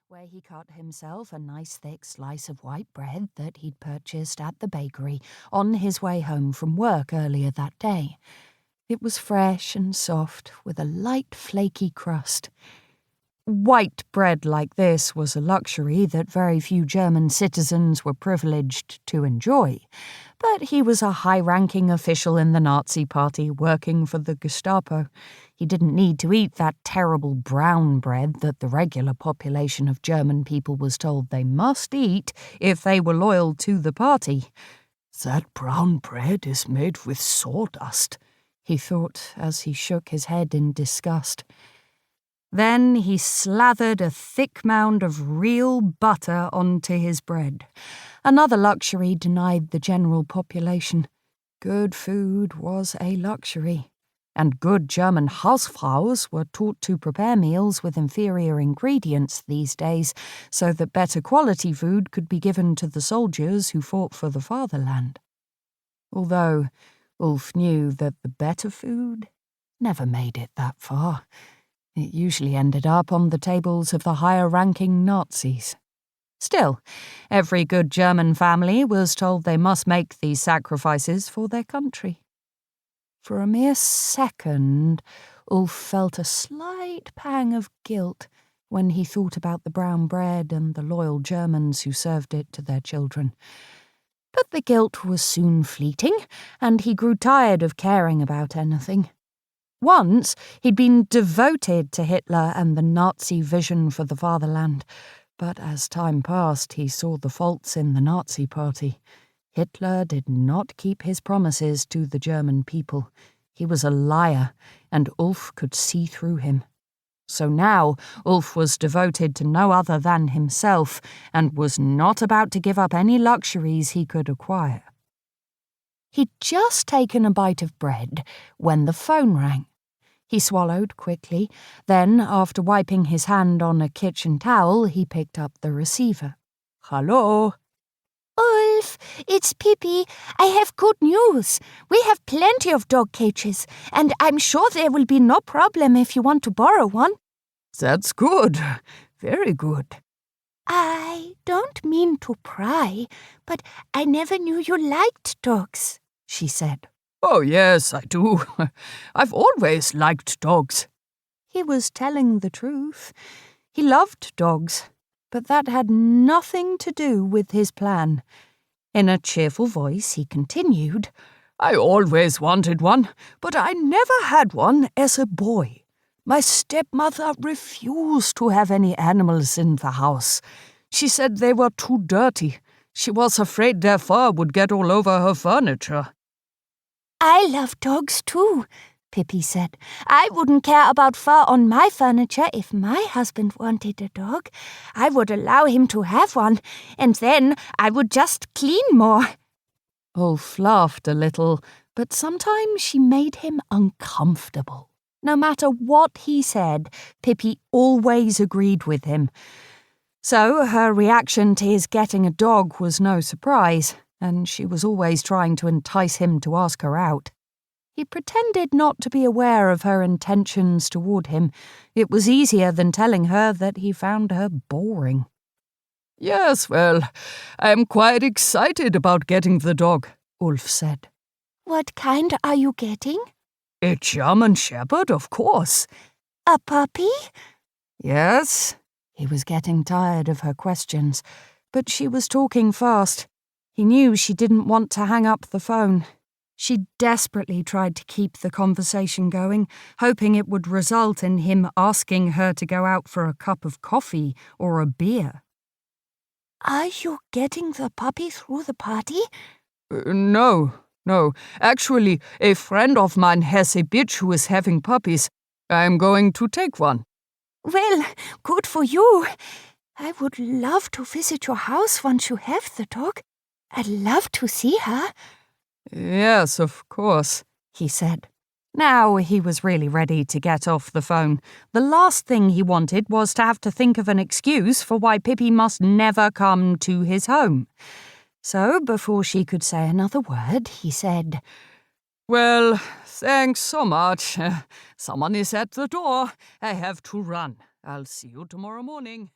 where he cut himself a nice thick slice of white bread that he'd purchased at the bakery on his way home from work earlier that day. It was fresh and soft, with a light flaky crust. White bread like this was a luxury that very few German citizens were privileged to enjoy, but he was a high-ranking official in the Nazi Party working for the Gestapo. He didn't need to eat that terrible brown bread that the regular population of German people was told they must eat if they were loyal to the party. "That brown bread is made with sawdust," he thought as he shook his head in disgust. Then he slathered a thick mound of real butter onto his bread, another luxury denied the general population. Good food was a luxury, and good German Hausfraus were taught to prepare meals with inferior ingredients these days so that better quality food could be given to the soldiers who fought for the fatherland. Although Ulf knew that the better food never made it that far. It usually ended up on the tables of the higher-ranking Nazis. Still, every good German family was told they must make these sacrifices for their country. For a mere second, Ulf felt a slight pang of guilt when he thought about the brown bread and the loyal Germans who served it to their children. But the guilt was soon fleeting, and he grew tired of caring about anything. Once, he'd been devoted to Hitler and the Nazi vision for the fatherland, but as time passed, he saw the faults in the Nazi Party. Hitler did not keep his promises to the German people. He was a liar, and Ulf could see through him. So now, Ulf was devoted to no other than himself, and was not about to give up any luxuries he could acquire. He'd just taken a bite of bread when the phone rang. He swallowed quickly, then, after wiping his hand on a kitchen towel, he picked up the receiver. "Hello?" "Ulf, it's Pippi. I have good news. We have plenty of dog cages, and I'm sure there will be no problem if you want to borrow one." "That's good. Very good." "I don't mean to pry, but I never knew you liked dogs," she said. "Oh, yes, I do. I've always liked dogs." He was telling the truth. He loved dogs, but that had nothing to do with his plan. In a cheerful voice, he continued, "I always wanted one, but I never had one as a boy. My stepmother refused to have any animals in the house. She said they were too dirty. She was afraid their fur would get all over her furniture." "I love dogs too," Pippi said. "I wouldn't care about fur on my furniture if my husband wanted a dog. I would allow him to have one, and then I would just clean more." Ulf laughed a little, but sometimes she made him uncomfortable. No matter what he said, Pippi always agreed with him. So her reaction to his getting a dog was no surprise, and she was always trying to entice him to ask her out. He pretended not to be aware of her intentions toward him. It was easier than telling her that he found her boring. "Yes, well, I'm quite excited about getting the dog," Ulf said. "What kind are you getting?" "A German Shepherd, of course." "A puppy?" "Yes." He was getting tired of her questions, but she was talking fast. He knew she didn't want to hang up the phone. She desperately tried to keep the conversation going, hoping it would result in him asking her to go out for a cup of coffee or a beer. "Are you getting the puppy through the party?" No. Actually, a friend of mine has a bitch who is having puppies. I'm going to take one." "Well, good for you. I would love to visit your house once you have the dog. I'd love to see her." "Yes, of course," he said. Now he was really ready to get off the phone. The last thing he wanted was to have to think of an excuse for why Pippi must never come to his home. So, before she could say another word, he said, "Well, thanks so much. Someone is at the door. I have to run. I'll see you tomorrow morning."